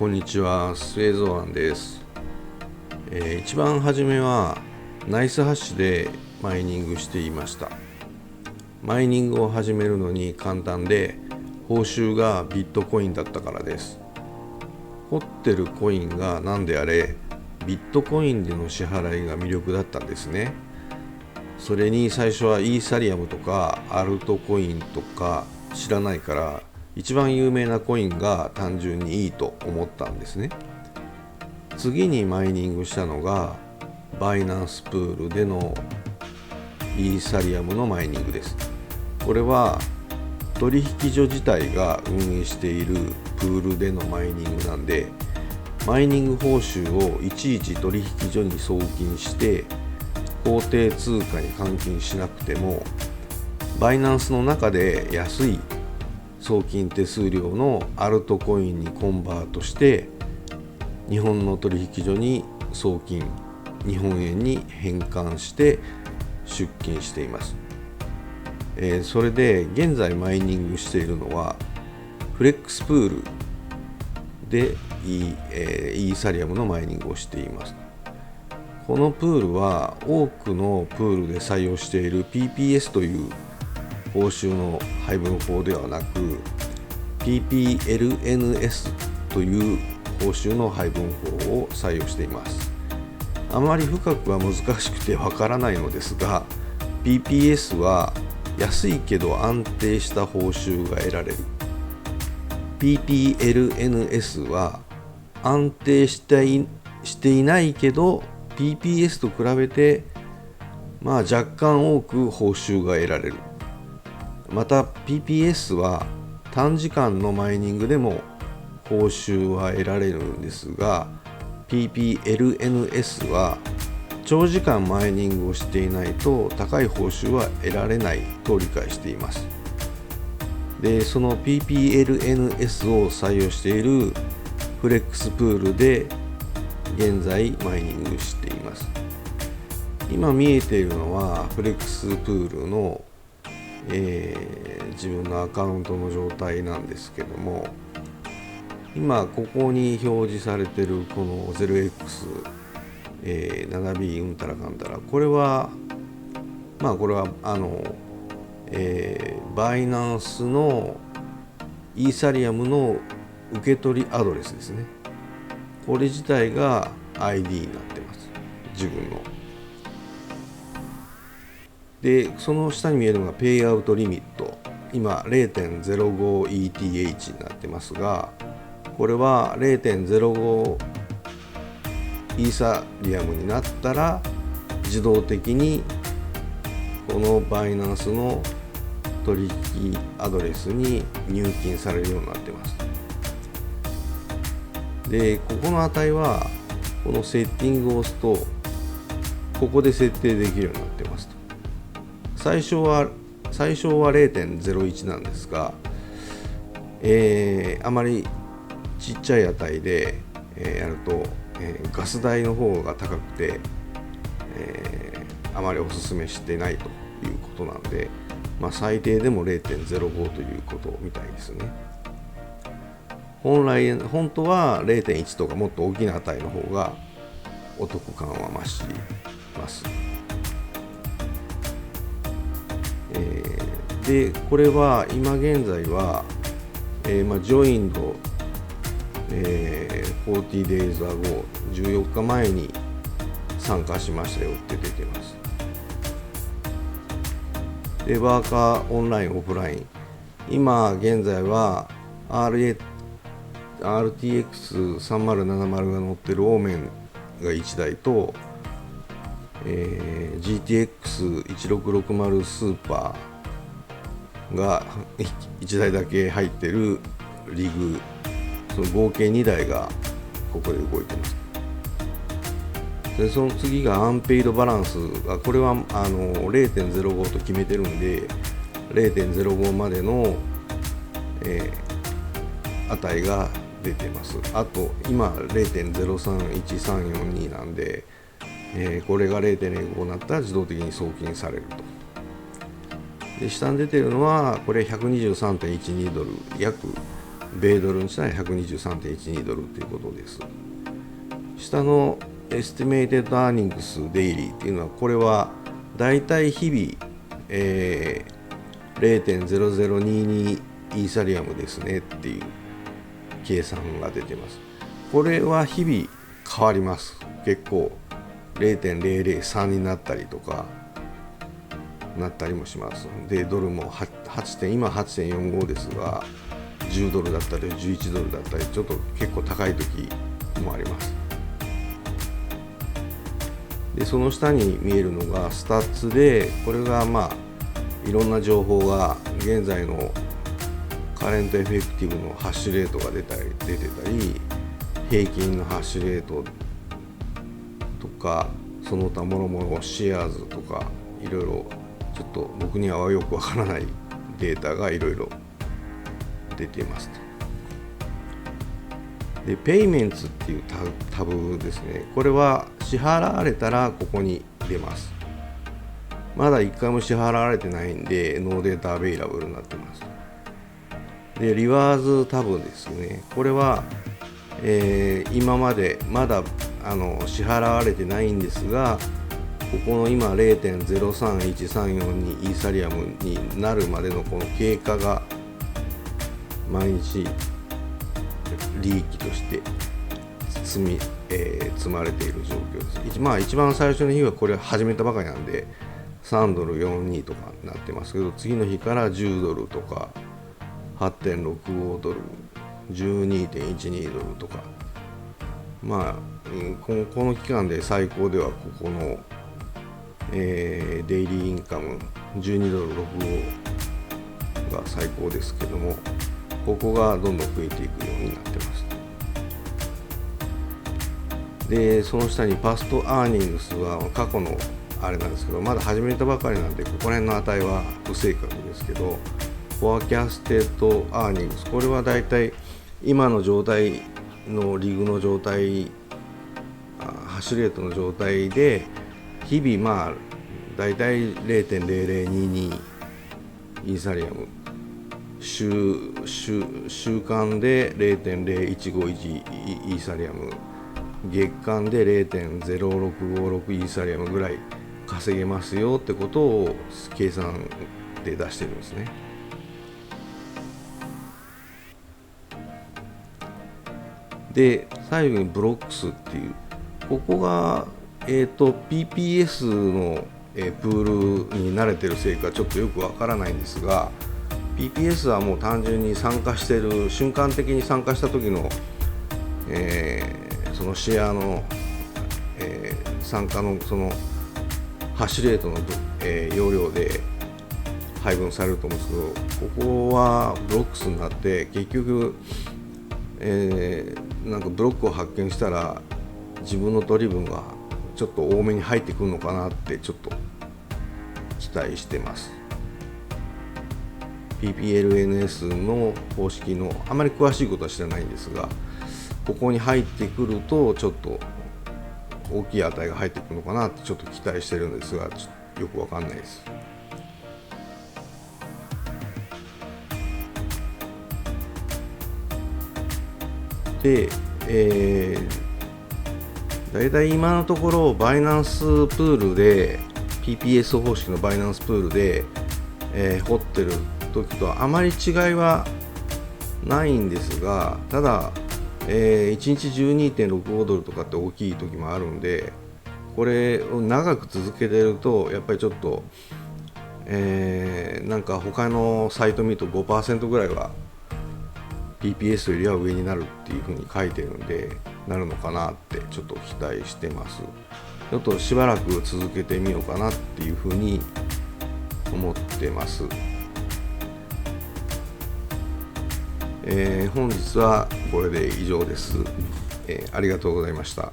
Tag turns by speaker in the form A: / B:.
A: こんにちは、スエゾワンです。一番初めはナイスハッシュでマイニングしていました。マイニングを始めるのに簡単で、報酬がビットコインだったからです。掘ってるコインが何であれ、ビットコインでの支払いが魅力だったんですね。それに最初はイーサリアムとかアルトコインとか知らないから、一番有名なコインが単純にいいと思ったんですね。次にマイニングしたのがバイナンスプールでのイーサリアムのマイニングです。これは取引所自体が運営しているプールでのマイニングなんで、マイニング報酬をいちいち取引所に送金して法定通貨に換金しなくても、バイナンスの中で安い送金手数料のアルトコインにコンバートして日本の取引所に送金、日本円に変換して出金しています。それで現在マイニングしているのはフレックスプールでイーサリアムのマイニングをしています。このプールは多くのプールで採用している PPS という報酬の配分法ではなく PPLNS という報酬の配分法を採用しています。あまり深くは難しくてわからないのですが、 PPS は安いけど安定した報酬が得られる。 PPLNS は安定していないけど PPS と比べて若干多く報酬が得られる。また PPS は短時間のマイニングでも報酬は得られるんですが、 PPLNS は長時間マイニングをしていないと高い報酬は得られないと理解しています。で、その PPLNS を採用しているフレックスプールで現在マイニングしています。今見えているのはフレックスプールの自分のアカウントの状態なんですけども、今ここに表示されているこの 0x7B うんたらかんたら、これはバイナンスのイーサリアムの受け取りアドレスですね。これ自体が ID になってます、自分の。で、その下に見えるのがペイアウトリミット。今 0.05ETH になってますが、これは 0.05 イーサリアムになったら自動的にこのバイナンスの取引アドレスに入金されるようになってます。で、ここの値はこのセッティングを押すとここで設定できるようになってますと。最初は 0.01 なんですが、あまりちっちゃい値で、やると、ガス代の方が高くて、あまりおすすめしてないということなんで、最低でも 0.05 ということみたいですね。本当は 0.1 とかもっと大きな値の方がお得感は増します。で、これは今現在は、joined 40 days ago 14日前に参加しましたよって出てます。で、ワーカーオンラインオフライン、今現在は RTX3070 が乗ってるオーメンが1台と、GTX1660 スーパーが1台だけ入ってるリグ、その合計2台がここで動いてます。で、その次がアンペイドバランスが、これは0.05 と決めてるんで 0.05 までの、値が出てます。あと今 0.031342 なんで、これが 0.05 になったら自動的に送金されると。で、下に出てるのはこれ 123.12 ドル、約米ドルにしたら 123.12 ドルということです。下のエスティメイテッドアーニングスデイリーっていうのは、これはだいたい日々、0.0022 イーサリアムですねっていう計算が出てます。これは日々変わります。結構 0.003 になったりとかなったりもします。でドルも今 8.45 ですが、10ドルだったり11ドルだったり、ちょっと結構高い時もあります。でその下に見えるのがスタッツで、これがいろんな情報が、現在のカレントエフェクティブのハッシュレートが出てたり、平均のハッシュレートとか、その他諸々シェアーズとか、いろいろちょっと僕にはよくわからないデータがいろいろ出ていますと。でペイメンツっていうタブですね。これは支払われたらここに出ます。まだ1回も支払われてないんでノーデータアベイラブルになってます。でリワーズタブですね。これは、今までまだ支払われてないんですが、ここの今 0.031342 イーサリアムになるまでのこの経過が毎日利益として積まれている状況です。一番最初の日はこれ始めたばかりなんで3ドル42とかになってますけど、次の日から10ドルとか 8.65 ドル 12.12 ドルとか、この期間で最高ではここの、デイリーインカム12ドル65が最高ですけども、ここがどんどん増えていくようになってます。でその下にパストアーニングスは過去のあれなんですけど、まだ始めたばかりなんでここら辺の値は不正確ですけど、フォアキャステッドアーニングス、これはだいたい今の状態のリグの状態、ハッシュレートの状態で日々だいたい 0.0022 イーサリアム、週間で 0.0151 イーサリアム、月間で 0.0656 イーサリアムぐらい稼げますよってことを計算で出してるんですね。で最後にブロックスっていう、ここが、PPS の、プールに慣れてるせいかちょっとよくわからないんですが、 PPS はもう単純に参加してる、瞬間的に参加した時の、そのシェアの、参加のそのハッシュレートの、容量で配分されると思うんですけど、ここはブロックスになって結局、なんかブロックを発見したら自分の取り分がちょっと多めに入ってくるのかなってちょっと期待してます。 PPLNS の方式のあまり詳しいことは知らないんですが、ここに入ってくるとちょっと大きい値が入ってくるのかなってちょっと期待してるんですが、ちょっとよくわかんないです。で、だいたい今のところバイナンスプールで PPS 方式のバイナンスプールで、掘ってる時とあまり違いはないんですが、ただ、1日 12.65 ドルとかって大きい時もあるんで、これを長く続けてるとやっぱりちょっと、なんか他のサイト見ると 5% ぐらいは PPS よりは上になるっていう風に書いてるんで、なるのかなってちょっと期待してます。ちょっとしばらく続けてみようかなっていう風に思ってます。本日はこれで以上です。ありがとうございました。